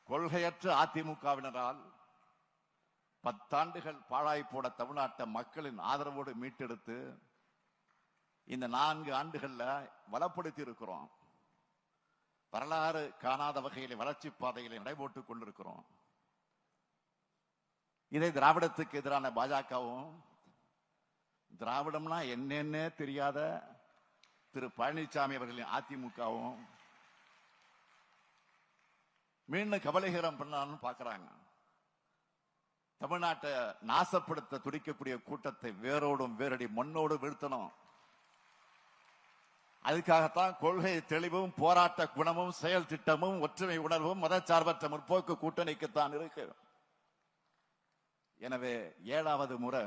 கொள்கையற்ற அதிமுகவினரால் 10 ஆண்டுகள் பாழாய் போட தமிழ்நாட்டை மக்களின் ஆதரவோடு மீட்டெடுத்து இந்த 4 ஆண்டுகள்ல வளப்படுத்தி இருக்கிறோம். வரலாறு காணாத வகையில் வளர்ச்சி பாதைகளை நடைபோட்டுக் கொண்டிருக்கிறோம். இதை திராவிடத்துக்கு எதிரான பாஜகவும், திராவிடம்னா என்னென்ன தெரியாத திரு பழனிசாமி அவர்களின் அதிமுகவும் மீண்டும் கபலீகரம் பண்ணான்னு பாக்குறாங்க. தமிழ்நாட்டை நாசப்படுத்த துடிக்கக்கூடிய கூட்டத்தை வேரோடும் வேரடி மண்ணோடு வீழ்த்தணும். அதுக்காகத்தான் கொள்கை தெளிவும் போராட்ட குணமும் செயல் திட்டமும் ஒற்றுமை உணர்வும் மதச்சார்பற்ற முற்போக்கு கூட்டணிக்குத்தான் இருக்கு. எனவே 7வது முறை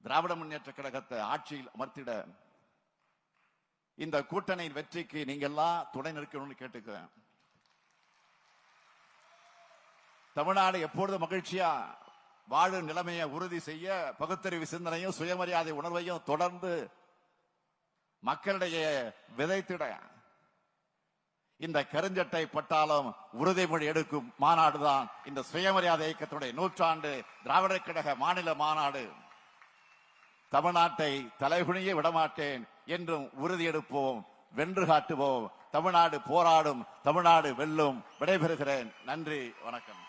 திராவிட முன்னேற்ற கழகத்தை ஆட்சியில் அமர்த்திட இந்த கூட்டணியின் வெற்றிக்கு நீங்க எல்லாம் துணை நிற்கணும்னு கேட்டுக்கிறேன். தமிழ்நாடு எப்பொழுது மகிழ்ச்சியா வாழும் நிலைமையை உறுதி செய்ய பகுத்தறிவு சிந்தனையும் சுயமரியாதை உணர்வையும் தொடர்ந்து மக்களிடையே விதைத்திட இந்த கருஞ்சட்டை பட்டாளம் உறுதிமொழி எடுக்கும் மாநாடுதான் இந்த சுயமரியாதை இயக்கத்துடைய 100 திராவிட கழக மாநில மாநாடு. தமிழ்நாட்டை தலைகுனிய விடமாட்டேன் என்றும் உறுதியெடுப்போம், வென்று காட்டுவோம். தமிழ்நாடு போராடும், தமிழ்நாடு வெல்லும். விடைபெறுகிறேன். நன்றி, வணக்கம்.